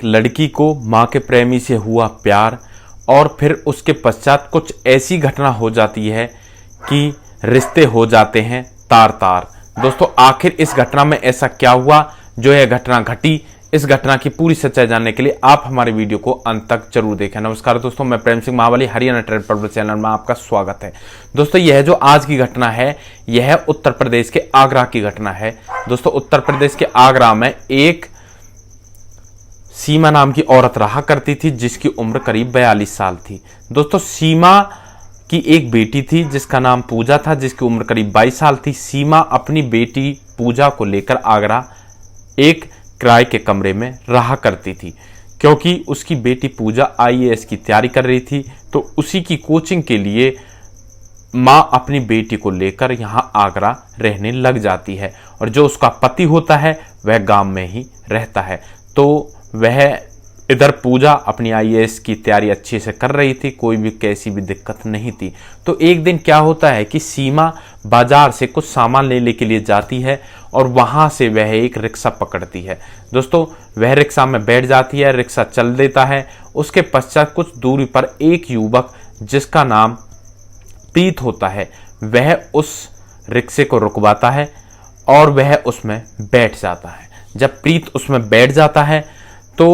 लड़की को माँ के प्रेमी से हुआ प्यार और फिर उसके पश्चात कुछ ऐसी घटना हो जाती है कि रिश्ते हो जाते हैं तार तार। दोस्तों आखिर इस घटना में ऐसा क्या हुआ जो यह घटना घटी, इस घटना की पूरी सच्चाई जानने के लिए आप हमारे वीडियो को अंत तक जरूर देखें। नमस्कार दोस्तों, मैं प्रेम सिंह महाबली, हरियाणा ट्रेड पर्वत चैनल में आपका स्वागत है। दोस्तों यह जो आज की घटना है यह उत्तर प्रदेश के आगरा की घटना है। दोस्तों उत्तर प्रदेश के आगरा में एक सीमा नाम की औरत रहा करती थी जिसकी उम्र करीब 42 साल थी। दोस्तों सीमा की एक बेटी थी जिसका नाम पूजा था, जिसकी उम्र करीब 22 साल थी। सीमा अपनी बेटी पूजा को लेकर आगरा एक किराए के कमरे में रहा करती थी, क्योंकि उसकी बेटी पूजा आईएएस की तैयारी कर रही थी। तो उसी की कोचिंग के लिए माँ अपनी बेटी को लेकर यहाँ आगरा रहने लग जाती है और जो उसका पति होता है वह गांव में ही रहता है। तो वह इधर पूजा अपनी आईएएस की तैयारी अच्छे से कर रही थी, कोई भी कैसी भी दिक्कत नहीं थी। तो एक दिन क्या होता है कि सीमा बाजार से कुछ सामान लेने के लिए जाती है और वहां से वह एक रिक्शा पकड़ती है। दोस्तों वह रिक्शा में बैठ जाती है, रिक्शा चल देता है। उसके पश्चात कुछ दूरी पर एक युवक जिसका नाम प्रीत होता है वह उस रिक्शे को रुकवाता है और वह उसमें बैठ जाता है। जब प्रीत उसमें बैठ जाता है तो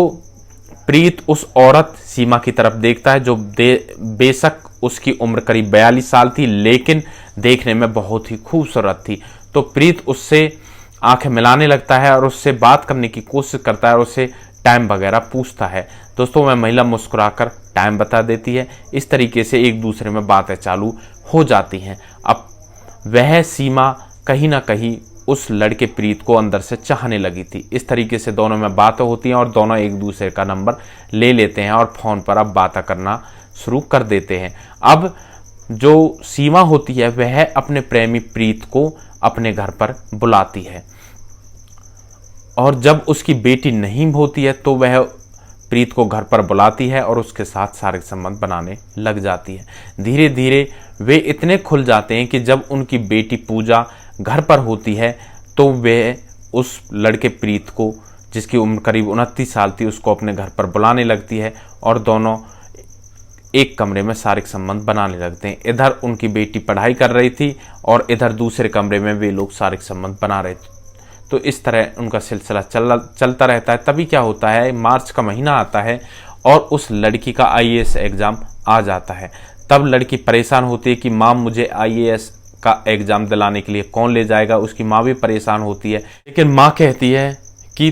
प्रीत उस औरत सीमा की तरफ देखता है जो बेशक उसकी उम्र करीब 42 साल थी लेकिन देखने में बहुत ही खूबसूरत थी। तो प्रीत उससे आंखें मिलाने लगता है और उससे बात करने की कोशिश करता है और उससे टाइम वगैरह पूछता है। दोस्तों वह महिला मुस्कुराकर टाइम बता देती है। इस तरीके से एक दूसरे में बातें चालू हो जाती हैं। अब वह सीमा कहीं ना कहीं उस लड़के प्रीत को अंदर से चाहने लगी थी। इस तरीके से दोनों में बातें होती हैं और दोनों एक दूसरे का नंबर ले लेते हैं और फोन पर अब बातें करना शुरू कर देते हैं। अब जो सीमा होती है वह अपने प्रेमी प्रीत को अपने घर पर बुलाती है और जब उसकी बेटी नहीं होती है तो वह प्रीत को घर पर बुलाती है और उसके साथ शारीरिक संबंध बनाने लग जाती है। धीरे धीरे वे इतने खुल जाते हैं कि जब उनकी बेटी पूजा घर पर होती है तो वे उस लड़के प्रीत को जिसकी उम्र करीब 29 साल थी उसको अपने घर पर बुलाने लगती है और दोनों एक कमरे में शारीरिक संबंध बनाने लगते हैं। इधर उनकी बेटी पढ़ाई कर रही थी और इधर दूसरे कमरे में वे लोग शारीरिक संबंध बना रहे थे। तो इस तरह उनका सिलसिला चलता रहता है। तभी क्या होता है, मार्च का महीना आता है और उस लड़की का आईएएस एग्ज़ाम आ जाता है। तब लड़की परेशान होती है कि माँ मुझे आईएएस का एग्ज़ाम दिलाने के लिए कौन ले जाएगा। उसकी माँ भी परेशान होती है लेकिन माँ कहती है कि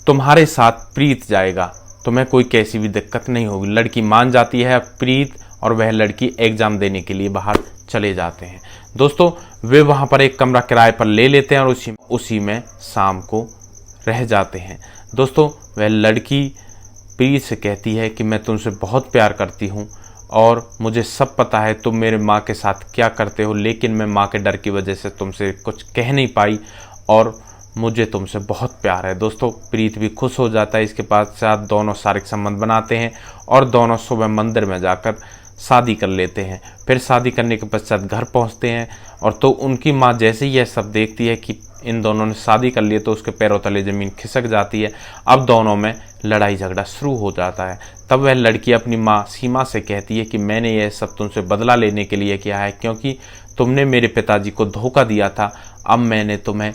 तुम्हारे साथ प्रीत जाएगा, तुम्हें कोई कैसी भी दिक्कत नहीं होगी। लड़की मान जाती है। प्रीत और वह लड़की एग्ज़ाम देने के लिए बाहर चले जाते हैं। दोस्तों वे वहाँ पर एक कमरा किराए पर ले लेते हैं और उसी में शाम को रह जाते हैं। दोस्तों वह लड़की प्रीत से कहती है कि मैं तुमसे बहुत प्यार करती हूँ और मुझे सब पता है तुम मेरे माँ के साथ क्या करते हो, लेकिन मैं माँ के डर की वजह से तुमसे कुछ कह नहीं पाई और मुझे तुमसे बहुत प्यार है। दोस्तों प्रीत भी खुश हो जाता है। इसके पश्चात दोनों शारीरिक संबंध बनाते हैं और दोनों सुबह मंदिर में जाकर शादी कर लेते हैं। फिर शादी करने के पश्चात घर पहुंचते हैं और तो उनकी माँ जैसे ही यह सब देखती है कि इन दोनों ने शादी कर ली तो उसके पैरों तले ज़मीन खिसक जाती है। अब दोनों में लड़ाई झगड़ा शुरू हो जाता है। तब वह लड़की अपनी माँ सीमा से कहती है कि मैंने यह सब तुमसे बदला लेने के लिए किया है, क्योंकि तुमने मेरे पिताजी को धोखा दिया था। अब मैंने तुम्हें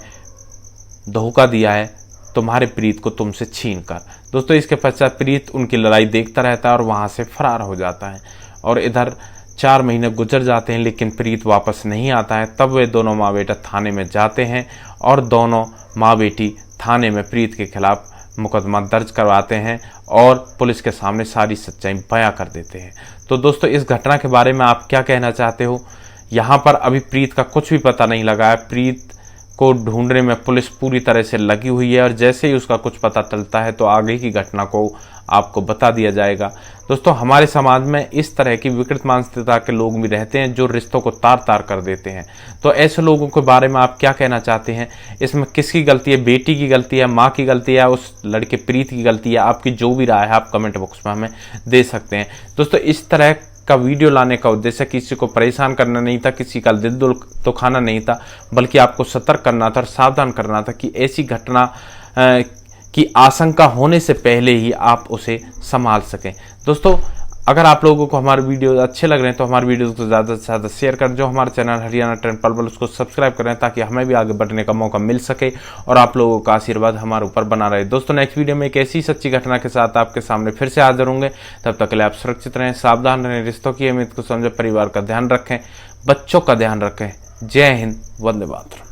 धोखा दिया है तुम्हारे प्रीत को तुमसे छीन कर। दोस्तों इसके पश्चात प्रीत उनकी लड़ाई देखता रहता है और वहाँ से फरार हो जाता है और इधर 4 महीने गुजर जाते हैं लेकिन प्रीत वापस नहीं आता है। तब वे दोनों माँ बेटा थाने में जाते हैं और दोनों माँ बेटी थाने में प्रीत के खिलाफ मुकदमा दर्ज करवाते हैं और पुलिस के सामने सारी सच्चाई बयां कर देते हैं। तो दोस्तों इस घटना के बारे में आप क्या कहना चाहते हो? यहाँ पर अभी प्रीत का कुछ भी पता नहीं लगा है। प्रीत को ढूंढने में पुलिस पूरी तरह से लगी हुई है और जैसे ही उसका कुछ पता चलता है तो आगे की घटना को आपको बता दिया जाएगा। दोस्तों हमारे समाज में इस तरह की विकृत मानसिकता के लोग भी रहते हैं जो रिश्तों को तार तार कर देते हैं। तो ऐसे लोगों के बारे में आप क्या कहना चाहते हैं? इसमें किसकी गलती है? बेटी की गलती है, माँ की गलती है, उस लड़के प्रीत की गलती है? आपकी जो भी राय है आप कमेंट बॉक्स में हमें दे सकते हैं। दोस्तों इस तरह का वीडियो लाने का उद्देश्य किसी को परेशान करना नहीं था, किसी का दिल दुखाना नहीं था, बल्कि आपको सतर्क करना था और सावधान करना था कि ऐसी घटना कि आशंका होने से पहले ही आप उसे संभाल सकें। दोस्तों, अगर आप लोगों को हमारे वीडियो अच्छे लग रहे हैं तो हमारे वीडियो को ज़्यादा से ज़्यादा शेयर कर, जो हमारे चैनल हरियाणा ट्रेंड पल उसको सब्सक्राइब करें ताकि हमें भी आगे बढ़ने का मौका मिल सके और आप लोगों का आशीर्वाद हमारे ऊपर बना रहे। दोस्तों, नेक्स्ट वीडियो में एक ऐसी सच्ची घटना के साथ आपके सामने फिर से हाजिर होंगे। तब तक के लिए आप सुरक्षित रहें, सावधान रहें, रिश्तों की अहमियत को समझें, परिवार का ध्यान रखें, बच्चों का ध्यान रखें। जय हिंद, वंदे मातरम।